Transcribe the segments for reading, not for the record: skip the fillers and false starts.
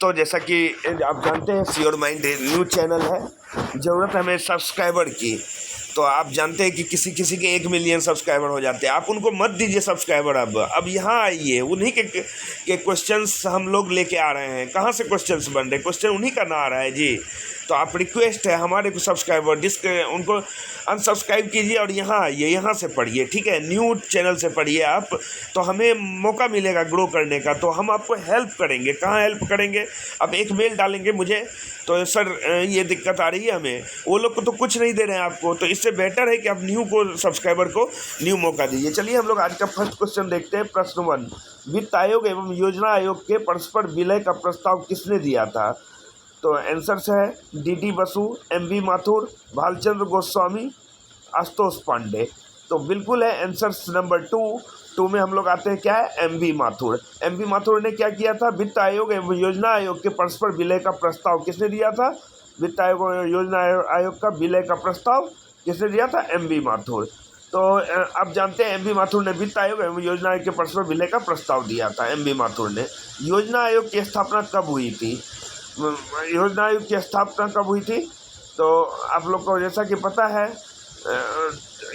तो जैसा कि आप जानते हैं श्योर माइंड न्यूज़ चैनल है, ज़रूरत है हमें सब्सक्राइबर की। तो आप जानते हैं कि किसी किसी के 1 मिलियन सब्सक्राइबर हो जाते हैं। आप उनको मत दीजिए सब्सक्राइबर। अब यहाँ आइए, उन्हीं के क्वेश्चंस हम लोग लेके आ रहे हैं। कहाँ से क्वेश्चंस बन रहे? क्वेश्चन उन्हीं का ना आ रहा है जी। तो आप रिक्वेस्ट है हमारे सब्सक्राइबर उनको अनसब्सक्राइब कीजिए और यहाँ आइए, यहाँ से पढ़िए, ठीक है। न्यूज़ चैनल से पढ़िए आप, तो हमें मौका मिलेगा ग्रो करने का। तो हम आपको हेल्प करेंगे। कहाँ हेल्प करेंगे? अब एक मेल डालेंगे मुझे, तो सर ये दिक्कत आ रही है हमें, वो लोग को तो कुछ नहीं दे रहे हैं आपको, तो इससे बेटर है कि आप सब्सक्राइबर को न्यू मौका दीजिए। चलिए हम लोग आज का फर्स्ट क्वेश्चन देखते हैं। प्रश्न 1, वित्त आयोग एवं योजना आयोग के परस्पर विलय का प्रस्ताव किसने दिया था? तो आंसर्स है डी बसु, MV माथुर, भालचंद्र गोस्वामी, आशुतोष पांडे। तो बिल्कुल है आंसर्स नंबर 2 में हम लोग आते हैं। क्या है? MV माथुर। MV माथुर ने क्या किया था? वित्त आयोग एवं योजना आयोग के परस्पर विलय का प्रस्ताव किसने दिया था? वित्त आयोग और योजना आयोग का विलय का प्रस्ताव किसने दिया था? MV माथुर। तो आप जानते हैं MV माथुर ने वित्त आयोग एवं योजना आयोग के परस्पर विलय का प्रस्ताव दिया था। MV माथुर ने। योजना आयोग की स्थापना कब हुई थी? योजना आयोग की स्थापना कब हुई थी? तो आप लोग को जैसा कि पता है,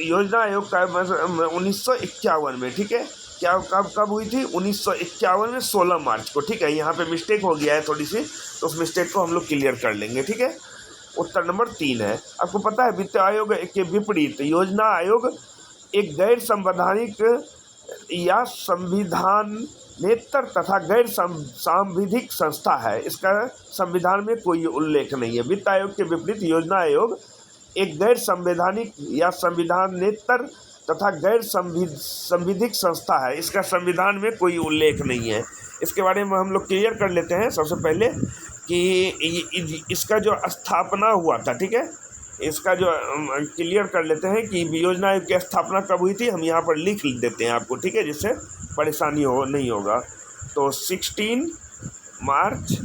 योजना आयोग का 1951 में, ठीक है। क्या कब हुई थी? 1951 में 16 मार्च को, ठीक है। यहाँ पे मिस्टेक हो गया है थोड़ी सी, तो उस मिस्टेक को हम लोग क्लियर कर लेंगे, ठीक है। उत्तर नंबर 3 है। आपको पता है वित्त आयोग के विपरीत योजना आयोग एक गैर संवैधानिक या संविधानेतर तथा गैर सांविधिक संस्था है। इसका संविधान में कोई उल्लेख नहीं है। वित्त आयोग के विपरीत योजना आयोग एक गैर संवैधानिक या संविधानेतर तथा गैर संविधिक संस्था है। इसका संविधान में कोई उल्लेख नहीं है। इसके बारे में हम लोग क्लियर कर लेते हैं सबसे पहले कि इसका जो स्थापना हुआ था, ठीक है। इसका जो क्लियर कर लेते हैं कि योजना आयोग की स्थापना कब हुई थी। हम यहाँ पर लिख देते हैं आपको, ठीक है, जिससे परेशानी नहीं होगा। तो 16 मार्च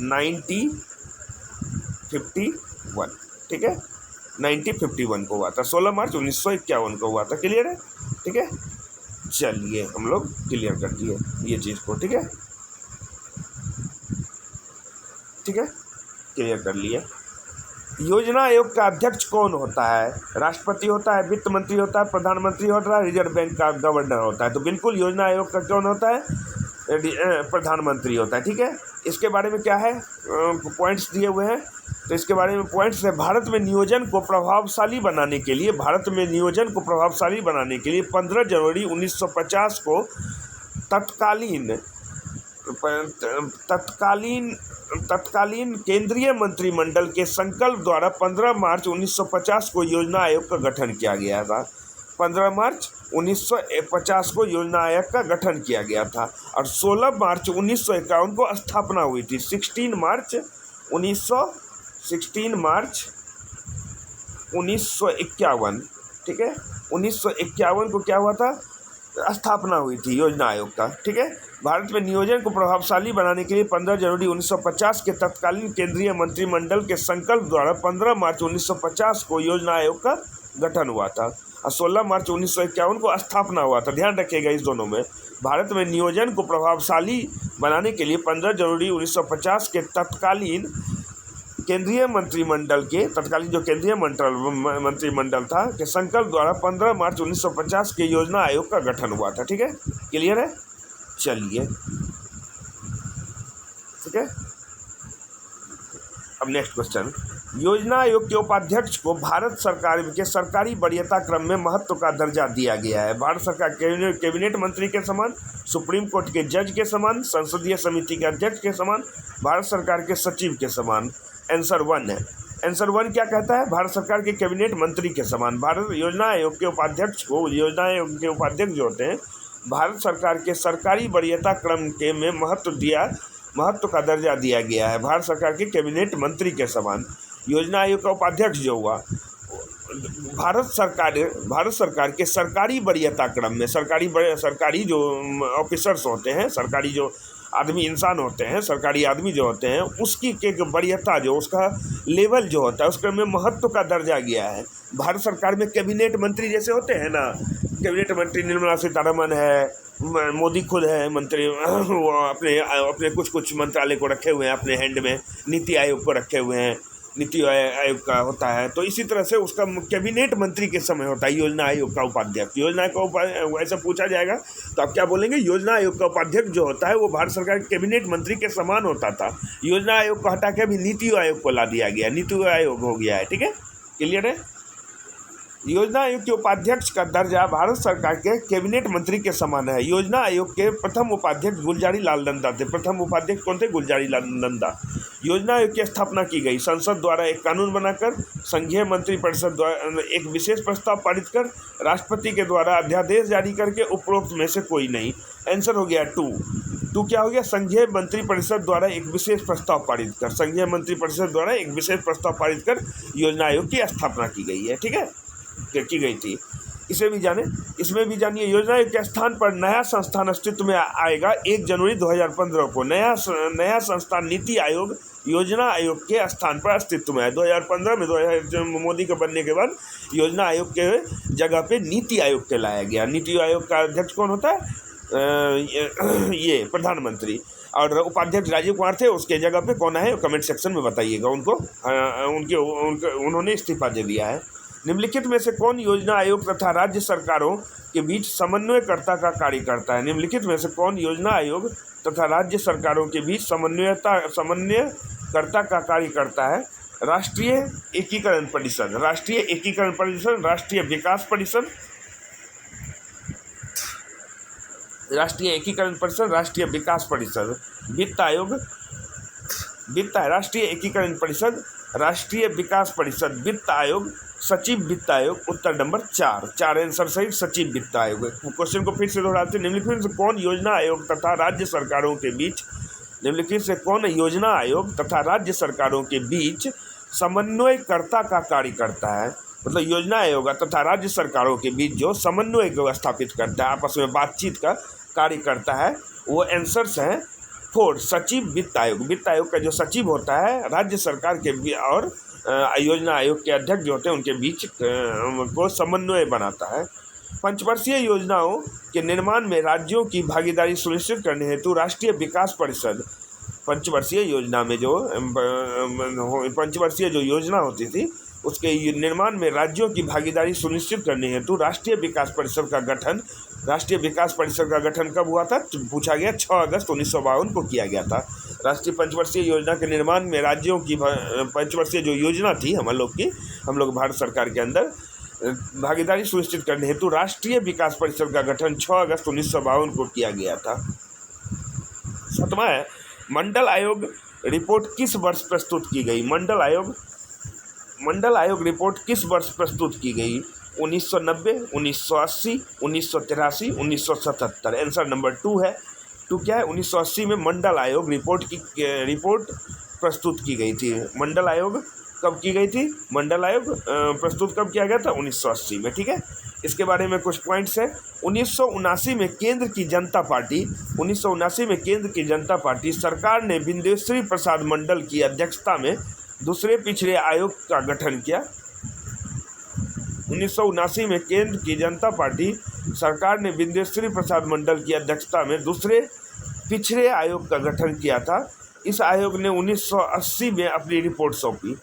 1951, ठीक है। 1951 को हुआ था। 16 मार्च 1951 को हुआ था। क्लियर है? ठीक है। चलिए हम लोग क्लियर कर दिए ये चीज़ को, ठीक है। ठीक है, क्लियर कर लिए। योजना आयोग का अध्यक्ष कौन होता है? राष्ट्रपति होता है, वित्त मंत्री होता है, प्रधानमंत्री होता है, रिजर्व बैंक का गवर्नर होता है। तो बिल्कुल योजना आयोग का कौन होता है? प्रधानमंत्री होता है, ठीक है। इसके बारे में क्या है, पॉइंट्स दिए हुए हैं। तो इसके बारे में पॉइंट्स है, भारत में नियोजन को प्रभावशाली बनाने के लिए 15 जनवरी 1950 को तत्कालीन केंद्रीय मंत्रिमंडल के संकल्प द्वारा 15 मार्च 1950 को योजना आयोग का गठन किया गया था। 15 मार्च 1950 को योजना आयोग का गठन किया गया था और 16 मार्च 1951 को स्थापना हुई थी। 16 मार्च 1951, ठीक है। 1951 को क्या हुआ था? स्थापना हुई थी योजना आयोग का, ठीक है। भारत में नियोजन को प्रभावशाली बनाने के लिए 15 जनवरी 1950 के तत्कालीन केंद्रीय मंत्रिमंडल के संकल्प द्वारा 15 मार्च 1950 को योजना आयोग का गठन हुआ था और 16 मार्च 1951 को स्थापना हुआ था। ध्यान रखिएगा इस दोनों में। भारत में नियोजन को प्रभावशाली बनाने के लिए 15 जनवरी 1950 के तत्कालीन केंद्रीय मंत्रिमंडल के मंत्रिमंडल था के संकल्प द्वारा 15 मार्च 1950 के योजना आयोग का गठन हुआ था, ठीक है। क्लियर है? चलिए, ठीक है। अब नेक्स्ट क्वेश्चन, योजना आयोग के उपाध्यक्ष को भारत सरकार के सरकारी वरीयता क्रम में महत्व का दर्जा दिया गया है। भारत सरकार कैबिनेट मंत्री के समान, सुप्रीम कोर्ट के जज के समान, संसदीय समिति के अध्यक्ष के समान, भारत सरकार के सचिव के समान। आंसर 1 है। आंसर 1 क्या कहता है? भारत सरकार के कैबिनेट मंत्री के समान। भारत योजना आयोग के उपाध्यक्ष को, योजना आयोग के उपाध्यक्ष जो होते हैं, भारत सरकार के सरकारी वरीयता क्रम के में महत्व का दर्जा दिया गया है। भारत सरकार के कैबिनेट मंत्री के समान। योजना आयोग का उपाध्यक्ष जो हुआ, भारत सरकार के सरकारी वरीयता क्रम में, सरकारी जो ऑफिसर्स होते हैं, सरकारी जो आदमी इंसान होते हैं, सरकारी आदमी जो होते हैं, उसकी के वरीयता जो उसका लेवल जो होता है उसके में महत्व का दर्जा गया है। भारत सरकार में कैबिनेट मंत्री जैसे होते हैं ना, कैबिनेट मंत्री निर्मला सीतारमण है, मोदी खुद है मंत्री, वो अपने अपने कुछ कुछ मंत्रालय को रखे हुए हैं अपने हैंड में, नीति आयोग को रखे हुए हैं, नीति आयोग का होता है। तो इसी तरह से उसका कैबिनेट मंत्री के समय होता है योजना आयोग का उपाध्यक्ष। योजना का ऐसा पूछा जाएगा तो आप क्या बोलेंगे, योजना आयोग का उपाध्यक्ष जो होता है वो भारत सरकार के कैबिनेट मंत्री के समान होता था। योजना आयोग को हटा के अभी नीति आयोग को ला दिया गया, नीति आयोग हो गया है। ठीक है, क्लियर है। योजना आयोग के उपाध्यक्ष का दर्जा भारत सरकार के कैबिनेट मंत्री के समान है। योजना आयोग के प्रथम उपाध्यक्ष गुलजारी लाल नंदा थे। प्रथम उपाध्यक्ष कौन थे? गुलजारी लाल नंदा। योजना आयोग की स्थापना की गई संसद द्वारा एक कानून बनाकर, संघीय मंत्रिपरिषद द्वारा एक विशेष प्रस्ताव पारित कर, राष्ट्रपति के द्वारा अध्यादेश जारी करके, उपरोक्त में से कोई नहीं। आंसर हो गया 2 क्या हो गया? संघीय मंत्रिपरिषद द्वारा एक विशेष प्रस्ताव पारित कर, संघीय मंत्रिपरिषद द्वारा एक विशेष प्रस्ताव पारित कर योजना आयोग की स्थापना की गई है। ठीक है, की गई थी। इसे भी जाने, इसमें भी जानिए। योजना आयोग के स्थान पर नया संस्थान अस्तित्व में आएगा 1 जनवरी 2015 को। नया संस्थान नीति आयोग योजना आयोग के स्थान पर अस्तित्व में है। 2015 में मोदी के बनने के बाद योजना आयोग के जगह पे नीति आयोग के लाया गया। नीति आयोग का अध्यक्ष कौन होता है? ये प्रधानमंत्री, और उपाध्यक्ष राजीव कुमार थे। उसके जगह पे कौन है कमेंट सेक्शन में बताइएगा। उन्होंने इस्तीफा दे दिया है। निम्नलिखित में से कौन योजना आयोग तथा राज्य सरकारों के बीच समन्वयकर्ता का कार्य करता है? निम्नलिखित में से कौन योजना आयोग तथा राज्य सरकारों के बीच समन्वयकर्ता का कार्य करता है? राष्ट्रीय एकीकरण परिषद, राष्ट्रीय एकीकरण परिषद, राष्ट्रीय विकास परिषद, राष्ट्रीय एकीकरण परिषद, राष्ट्रीय विकास परिषद, वित्त आयोग, राष्ट्रीय एकीकरण परिषद, राष्ट्रीय विकास परिषद, वित्त आयोग, सचिव वित्त आयोग। उत्तर नंबर 4 आंसर सही, सचिव वित्त आयोग। क्वेश्चन को फिर से दोहराते हैं। निम्नलिखित से कौन योजना आयोग तथा राज्य सरकारों के बीच, निम्नलिखित से कौन योजना आयोग तथा राज्य सरकारों के बीच समन्वयकर्ता का कार्य करता है? मतलब योजना आयोग तथा राज्य सरकारों के बीच जो समन्वय को स्थापित करता है, आपस में बातचीत का कार्य करता है, वो आंसर्स हैं 4 सचिव वित्त आयोग। वित्त आयोग का जो सचिव होता है राज्य सरकार के और योजना आयोग के अध्यक्ष जो होते हैं उनके बीच को समन्वय बनाता है। पंचवर्षीय योजनाओं के निर्माण में राज्यों की भागीदारी सुनिश्चित करने हेतु राष्ट्रीय विकास परिषद, पंचवर्षीय योजना में जो पंचवर्षीय जो योजना होती थी उसके निर्माण में राज्यों की भागीदारी सुनिश्चित करने हेतु राष्ट्रीय विकास परिषद का गठन, राष्ट्रीय विकास परिषद का गठन कब हुआ था? पूछा गया 6 अगस्त 1952 को किया गया था। राष्ट्रीय पंचवर्षीय योजना के निर्माण में राज्यों की पंचवर्षीय जो योजना थी हम लोग भारत सरकार के अंदर भागीदारी सुनिश्चित करने हेतु राष्ट्रीय विकास परिषद का गठन 6 अगस्त 1952 को किया गया था। 7वां है, मंडल आयोग रिपोर्ट किस वर्ष प्रस्तुत की गई? मंडल आयोग रिपोर्ट किस वर्ष प्रस्तुत की गई? 1990, 1980, 1983, 1977। आंसर नंबर 2 है। 2 क्या है? 1980 में मंडल आयोग रिपोर्ट प्रस्तुत की गई थी। मंडल आयोग कब की गई थी? मंडल आयोग प्रस्तुत कब किया गया था? 1980 में। ठीक है, इसके बारे में कुछ पॉइंट्स हैं। 1979 में केंद्र की जनता पार्टी सरकार ने बिंदेश्वरी प्रसाद मंडल की अध्यक्षता में दूसरे पिछड़े आयोग का गठन किया। 1979 में केंद्र की जनता पार्टी सरकार ने बिंदेश्वरी प्रसाद मंडल की अध्यक्षता में दूसरे पिछड़े आयोग का गठन किया था। इस आयोग ने 1980 में अपनी रिपोर्ट सौंपी।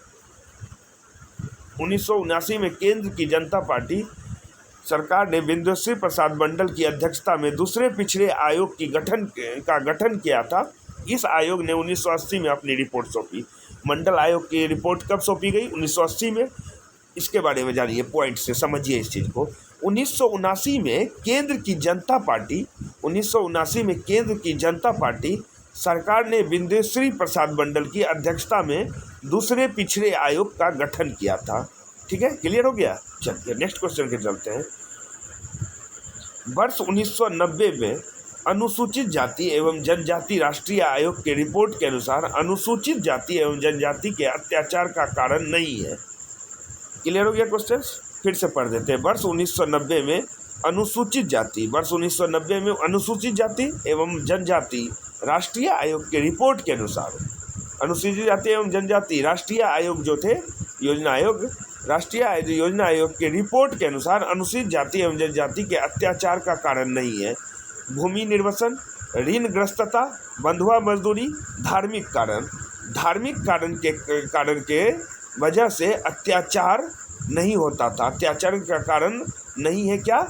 1979 में केंद्र की जनता पार्टी सरकार ने बिंदेश्वरी प्रसाद मंडल की अध्यक्षता में दूसरे पिछड़े आयोग की गठन किया था। इस आयोग ने 1980 में अपनी रिपोर्ट सौंपी। मंडल आयोग की रिपोर्ट कब सौंपी गई? 1980 में। इसके बारे में जानिए, पॉइंट से समझिए इस चीज़ को। 1979 में केंद्र की जनता पार्टी सरकार ने बिंदेश्वरी प्रसाद मंडल की अध्यक्षता में दूसरे पिछड़े आयोग का गठन किया था। ठीक है, क्लियर हो गया। चलिए नेक्स्ट क्वेश्चन के चलते हैं। वर्ष 1990 में अनुसूचित जाति एवं जनजाति राष्ट्रीय आयोग के रिपोर्ट के अनुसार अनुसूचित जाति एवं जनजाति के अत्याचार का कारण नहीं है। क्लियर हो गया क्वेश्चन? फिर से पढ़ देते हैं। वर्ष 1990 में अनुसूचित जाति एवं जनजाति राष्ट्रीय आयोग के रिपोर्ट के अनुसार अनुसूचित जाति एवं जनजाति राष्ट्रीय आयोग जो थे राष्ट्रीय योजना आयोग के रिपोर्ट के अनुसार अनुसूचित जाति एवं जनजाति के अत्याचार का कारण नहीं है। भूमि निर्वसन, ऋणग्रस्तता, बंधुआ मजदूरी, धार्मिक कारण। धार्मिक कारण के वजह से अत्याचार नहीं होता था। अत्याचार का कारण नहीं है क्या?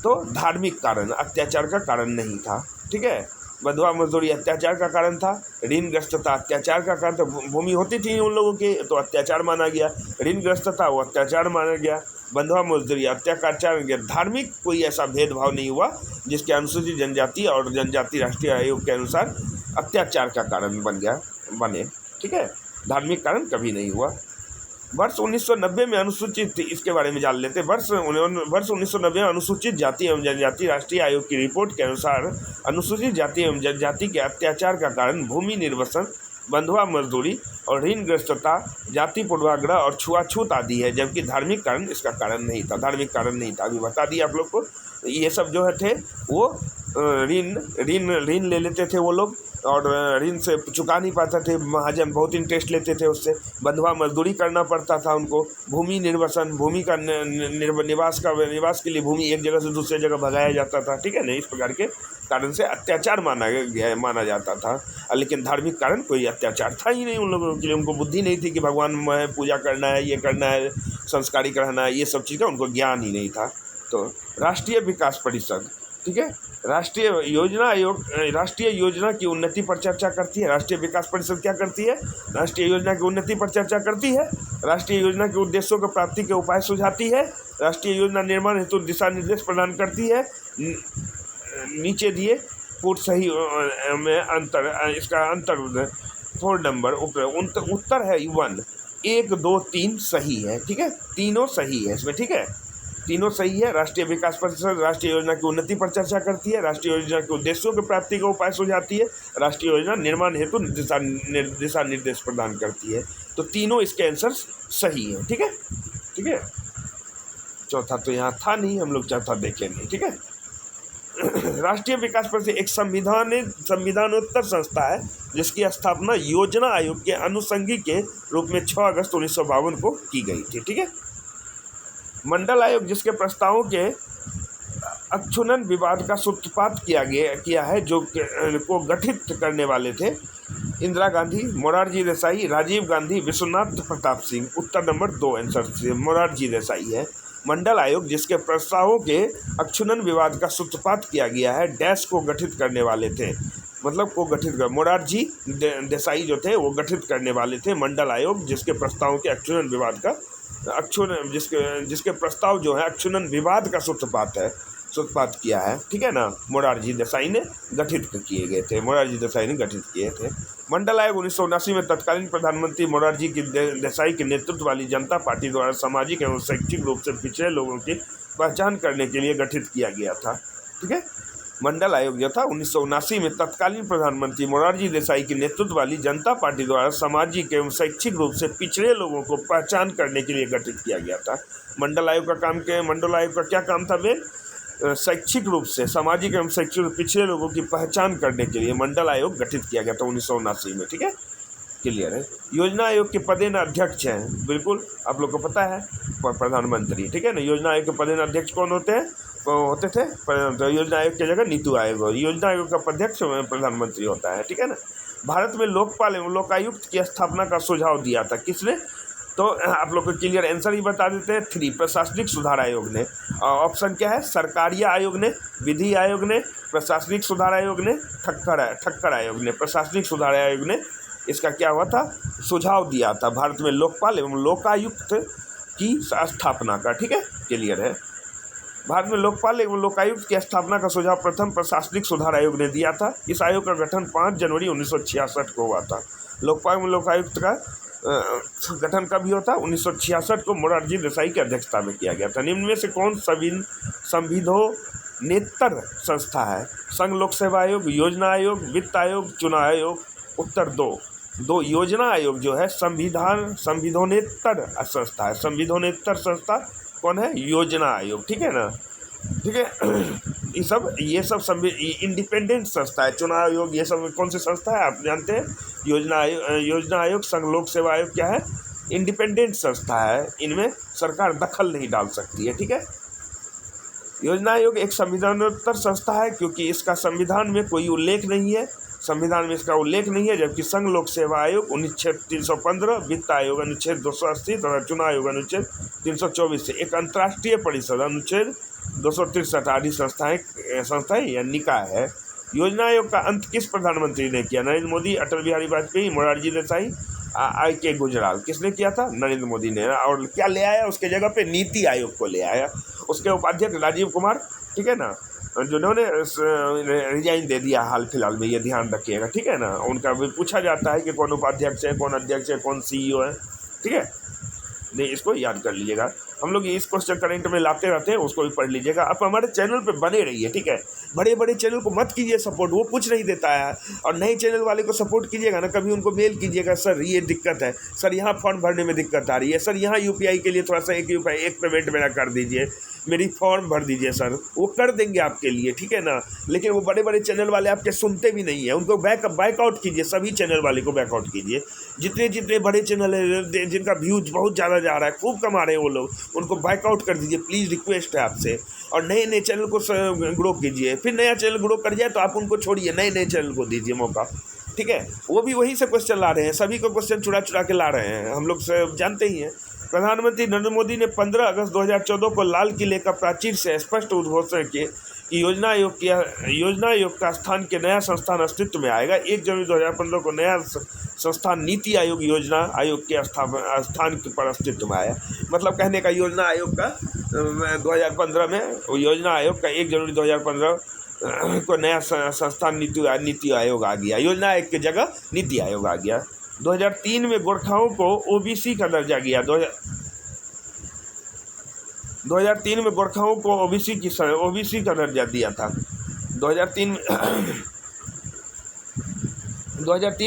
तो धार्मिक कारण, अत्याचार का कारण नहीं था। ठीक है, बंधुआ मजदूरी अत्याचार का कारण था, ऋणग्रस्तता अत्याचार का कारण था। भूमि होती थी उन लोगों की तो अत्याचार माना गया, ऋणग्रस्तता वो अत्याचार माना गया, बंधुआ मजदूरी अत्याचार गया। धार्मिक कोई ऐसा भेदभाव नहीं हुआ जिसके अनुसूचित जनजाति और जनजाति राष्ट्रीय आयोग के अनुसार अत्याचार का कारण बने। ठीक है, धार्मिक कारण कभी नहीं हुआ। वर्ष 1990 में अनुसूचित, इसके बारे में जान लेते हैं। वर्ष 1990 में अनुसूचित जाति एवं जनजाति राष्ट्रीय आयोग की रिपोर्ट के अनुसार अनुसूचित जाति एवं जनजाति के अत्याचार का कारण भूमि निर्वसन, बंधुआ मजदूरी और ऋणग्रस्तता, जाति पूर्वाग्रह और छुआछूत आदि है, जबकि धार्मिक कारण इसका कारण नहीं था। धार्मिक कारण नहीं था, अभी बता दिया आप लोग को। ये सब जो है थे वो ऋण ले लेते थे वो लोग, और ऋण से चुका नहीं पाते थे, महाजन बहुत इंटरेस्ट लेते थे उससे। बंधुआ मजदूरी करना पड़ता था उनको। भूमि निर्वसन, भूमि का निवास के लिए भूमि एक जगह से दूसरे जगह भगाया जाता था। ठीक है ना, इस प्रकार के कारण से अत्याचार माना जाता था। लेकिन धार्मिक कारण कोई अत्याचार था ही नहीं उन लोगों के लिए। उनको बुद्धि नहीं थी कि भगवान में पूजा करना है, ये करना है, संस्कारिक रहना है, ये सब चीज़ का उनको ज्ञान ही नहीं था। तो राष्ट्रीय विकास परिषद, ठीक है, राष्ट्रीय योजना की उन्नति पर चर्चा करती है। राष्ट्रीय विकास परिषद क्या करती है? राष्ट्रीय योजना की उन्नति पर चर्चा करती है। राष्ट्रीय योजना के उद्देश्यों की प्राप्ति के उपाय सुझाती है। राष्ट्रीय योजना निर्माण हेतु दिशा निर्देश प्रदान करती है। नीचे दिए पूर्व सही में अंतर, इसका अंतर 4 नंबर उत्तर है 1, 1, 2, 3 सही है। ठीक है, तीनों सही है इसमें। ठीक है, तीनों सही है। राष्ट्रीय विकास परिषद राष्ट्रीय योजना की उन्नति पर चर्चा करती है, राष्ट्रीय योजना के उद्देश्यों की प्राप्ति का उपाय सुझाती है, राष्ट्रीय योजना निर्माण हेतु दिशा निर्देश प्रदान करती है। तो तीनों इसके आंसर सही है। ठीक है, ठीक है। चौथा तो यहाँ था नहीं, हम लोग चौथा देखे नहीं। ठीक है, राष्ट्रीय विकास परिषद एक संविधानोत्तर संस्था है जिसकी स्थापना योजना आयोग के अनुषंगी के रूप में 6 अगस्त 1952 को की गई थी। ठीक है, मंडल आयोग जिसके प्रस्तावों के अक्षुण्ण विवाद का सूत्रपात किया है, जो को गठित करने वाले थे इंदिरा गांधी, मोरारजी देसाई, राजीव गांधी, विश्वनाथ प्रताप सिंह। उत्तर नंबर 2 आंसर मोरारजी देसाई है। मंडल आयोग जिसके प्रस्तावों के अक्षुण्ण विवाद का सूत्रपात किया गया है, डैश को गठित करने वाले थे, मतलब को गठित कर मोरारजी देसाई जो थे वो गठित करने वाले थे मंडल आयोग जिसके प्रस्तावों के अक्षुण्ण विवाद का जिसके प्रस्ताव जो है अक्षुण्ण विवाद का सूत्रपात किया है। ठीक है ना, मोरारजी देसाई ने गठित किए गए थे, मोरारजी देसाई ने गठित किए थे। मंडल आयोग 1979 में तत्कालीन प्रधानमंत्री मोरारजी देसाई के नेतृत्व वाली जनता पार्टी द्वारा सामाजिक एवं शैक्षिक रूप से पिछड़े लोगों की पहचान करने के लिए गठित किया गया था। ठीक है, मंडल आयोग जो था 1979 में तत्कालीन प्रधानमंत्री मोरारजी देसाई के नेतृत्व वाली जनता पार्टी द्वारा सामाजिक एवं शैक्षिक रूप से पिछड़े लोगों को पहचान करने के लिए गठित किया गया था। मंडल आयोग का क्या काम था? वे शैक्षिक रूप से सामाजिक एवं शैक्षिक पिछड़े लोगों की पहचान करने के लिए मंडल आयोग गठित किया गया था 1979 में। ठीक है, क्लियर है। योजना आयोग के पदेन अध्यक्ष हैं, बिल्कुल आप लोग को पता है, प्रधानमंत्री। ठीक है ना, योजना आयोग के पदेन अध्यक्ष कौन होते थे? तो योजना आयोग की जगह नीति आयोग, योजना आयोग का अध्यक्ष प्रधानमंत्री होता है। ठीक है ना। भारत में लोकपाल एवं लोकायुक्त की स्थापना का सुझाव दिया था किसने? तो आप लोग को क्लियर आंसर ही बता देते हैं, 3 प्रशासनिक सुधार आयोग ने। ऑप्शन क्या है? सरकारिया आयोग ने, विधि आयोग ने, प्रशासनिक सुधार आयोग ने, ठक्कर आयोग ने। प्रशासनिक सुधार आयोग ने इसका क्या हुआ था? सुझाव दिया था भारत में लोकपाल एवं लोकायुक्त की स्थापना का। ठीक है, क्लियर है। भारत में लोकपाल एवं लोकायुक्त की स्थापना का सुझाव प्रथम प्रशासनिक सुधार आयोग ने दिया था। इस आयोग का गठन 5 जनवरी 1966 को हुआ था। लोकपाल एवं लोकायुक्त का गठन कब हुआ था? 1966 को मोरारजी देसाई की अध्यक्षता में किया गया था। निम्न में से कौन संविधानेतर संस्था है? संघ लोक सेवा आयोग, योजना आयोग, वित्त आयोग, चुनाव आयोग। उत्तर 2 योजना आयोग जो है संविधानेतर संस्था है। संविधानेतर संस्था कौन है? योजना आयोग। ठीक है ना, ठीक है। ये सब इंडिपेंडेंट संस्था है। चुनाव आयोग ये सब कौन सी संस्था है आप जानते हैं? योजना आयोग, संघ लोक सेवा आयोग क्या है? इंडिपेंडेंट संस्था है। इनमें सरकार दखल नहीं डाल सकती है। ठीक है, योजना आयोग एक संविधानोत्तर संस्था है क्योंकि इसका संविधान में कोई उल्लेख नहीं है, संविधान में इसका उल्लेख नहीं है, जबकि संघ लोक सेवा आयोग अनुच्छेद 315, वित्त आयोग अनुच्छेद 280 तथा चुनाव आयोग अनुच्छेद 324 से एक अंतर्राष्ट्रीय परिषद अनुच्छेद 263 आदि संस्थाएं या निकाय है। योजना आयोग का अंत किस प्रधानमंत्री ने किया? नरेंद्र मोदी, अटल बिहारी वाजपेयी, मोरारजी देसाई, I.K. गुजराल। किसने किया था? नरेंद्र मोदी ने। और क्या ले आया उसके जगह पे? नीति आयोग को ले आया। उसके उपाध्यक्ष राजीव कुमार, ठीक है ना, जिन्होंने रिजाइन दे दिया हाल फिलहाल में, ये ध्यान रखिएगा, ठीक है ना। उनका भी पूछा जाता है कि कौन उपाध्यक्ष है, कौन अध्यक्ष है, कौन CEO है, ठीक है। नहीं, इसको याद कर लीजिएगा। हम लोग इस क्वेश्चन करंट में लाते रहते हैं, उसको भी पढ़ लीजिएगा। आप हमारे चैनल पे बने रहिए, ठीक है। बड़े बड़े चैनल को मत कीजिए सपोर्ट, वो कुछ नहीं देता है। और नए चैनल वाले को सपोर्ट कीजिएगा ना, कभी उनको मेल कीजिएगा, सर ये दिक्कत है, सर यहाँ फॉर्म भरने में दिक्कत आ रही है, सर यहाँ UPI के लिए थोड़ा सा एक पेमेंट मेरा कर दीजिए, मेरी फॉर्म भर दीजिए सर, वो कर देंगे आपके लिए, ठीक है ना। लेकिन वो बड़े बड़े चैनल वाले आपके सुनते भी नहीं है, उनको बैकआउट कीजिए, सभी चैनल वाले को बैकआउट कीजिए। जितने जितने बड़े चैनल है जिनका व्यूज बहुत ज़्यादा जा रहा है, खूब कमा रहे हैं वो लोग, उनको बैकआउट कर दीजिए प्लीज़, रिक्वेस्ट है आपसे। और नए नए चैनल को ग्रो कीजिए, फिर नया चैनल ग्रो कर जाए तो आप उनको छोड़िए, नए नए चैनल को दीजिए मौका, ठीक है। वो भी वहीं से क्वेश्चन ला रहे हैं, सभी को क्वेश्चन चुरा चुरा के ला रहे हैं, हम लोग जानते ही हैं। प्रधानमंत्री नरेंद्र मोदी ने 15 अगस्त 2014 को लाल किले का प्राचीर से स्पष्ट उद्घोषणा की कि योजना आयोग का स्थान के नया संस्थान अस्तित्व में आएगा। 1 जनवरी 2015 को नया संस्थान नीति आयोग योजना आयोग के स्थान पर अस्तित्व में आया। मतलब कहने का योजना आयोग का 2015 में योजना आयोग का 1 जनवरी 2015 को नया संस्थान नीति आयोग आ गया। योजना आयोग की जगह नीति आयोग आ गया। 2003 में गोरखाओं को OBC का दर्जा गया। 2003 में गोरखाओं को OBC का दर्जा दिया था। 2003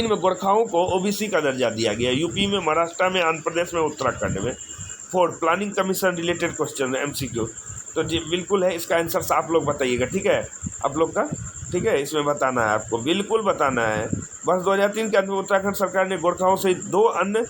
में गोरखाओं को OBC का दर्जा दिया गया। यूपी में, महाराष्ट्र में, आंध्र प्रदेश में, उत्तराखंड में। 4 planning commission related question MCQ। तो जी बिल्कुल है, इसका आंसर आप लोग बताइएगा, ठीक है, आप लोग का, ठीक है, इसमें बताना है आपको, बिल्कुल बताना है। वर्ष 2003 के अंत में उत्तराखंड सरकार ने गोरखाओं से 2 अन्य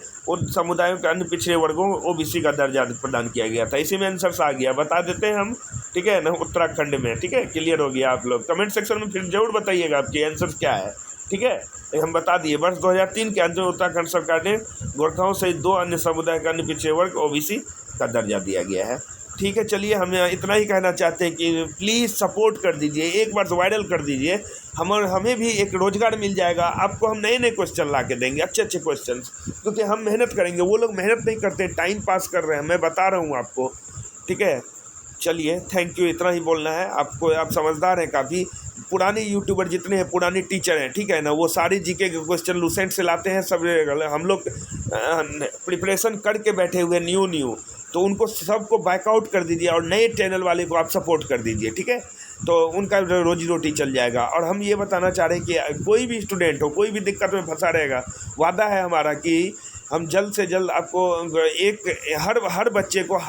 समुदायों के अन्य पिछड़े वर्गों को OBC का दर्जा प्रदान किया गया था। इसी में आंसर आ गया, बता देते हैं हम, ठीक है ना, उत्तराखंड में, ठीक है, क्लियर हो गया। आप लोग कमेंट सेक्शन में फिर जरूर बताइएगा आपके आंसर क्या है, ठीक है, हम बता दिए। वर्ष 2003 के अंत में उत्तराखंड सरकार ने गोरखाओं से 2 अन्य समुदाय के अन्य पिछड़े वर्ग OBC का दर्जा दिया गया है, ठीक है। चलिए, हम इतना ही कहना चाहते हैं कि प्लीज़ सपोर्ट कर दीजिए, एक बार वायरल कर दीजिए, हमें भी एक रोज़गार मिल जाएगा। आपको हम नए नए क्वेश्चन ला के देंगे, अच्छे अच्छे क्वेश्चन, क्योंकि हम मेहनत करेंगे, वो लोग मेहनत नहीं करते, टाइम पास कर रहे हैं, मैं बता रहा हूँ आपको, ठीक है। चलिए, थैंक यू, इतना ही बोलना है आपको। आप समझदार हैं काफ़ी। पुराने यूट्यूबर जितने हैं, पुराने टीचर हैं, ठीक है ना, वो सारी GK के क्वेश्चन लूसेंट से लाते हैं सब। हम लोग प्रिपरेशन करके बैठे हुए न्यू, तो उनको सबको बैकआउट कर दीजिए और नए चैनल वाले को आप सपोर्ट कर दीजिए, ठीक है, तो उनका रोजी रोटी चल जाएगा। और हम ये बताना चाह रहे हैं कि कोई भी स्टूडेंट हो, कोई भी दिक्कत में फंसा रहेगा, वादा है हमारा कि हम जल्द से जल्द आपको हर बच्चे को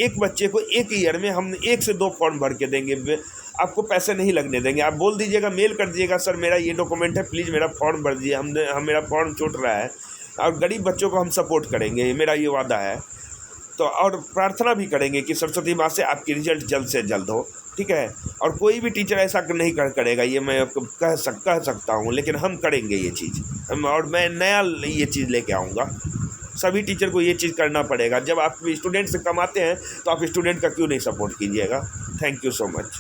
एक बच्चे को 1 ईयर में हम 1 से 2 फॉर्म भर के देंगे, आपको पैसे नहीं लगने देंगे। आप बोल दीजिएगा, मेल कर दीजिएगा, सर मेरा ये डॉक्यूमेंट है, प्लीज़ मेरा फॉर्म भर दीजिए, मेरा फॉर्म छूट रहा है। और गरीब बच्चों को हम सपोर्ट करेंगे, मेरा ये वादा है। तो और प्रार्थना भी करेंगे कि सरस्वती माँ से आपकी रिजल्ट जल्द से जल्द हो, ठीक है। और कोई भी टीचर ऐसा नहीं करेगा, ये मैं कह सकता हूँ, लेकिन हम करेंगे ये चीज़, और मैं नया ये चीज़ लेके आऊँगा। सभी टीचर को ये चीज़ करना पड़ेगा। जब आप स्टूडेंट से कमाते हैं तो आप स्टूडेंट का क्यों नहीं सपोर्ट कीजिएगा। Thank you so much.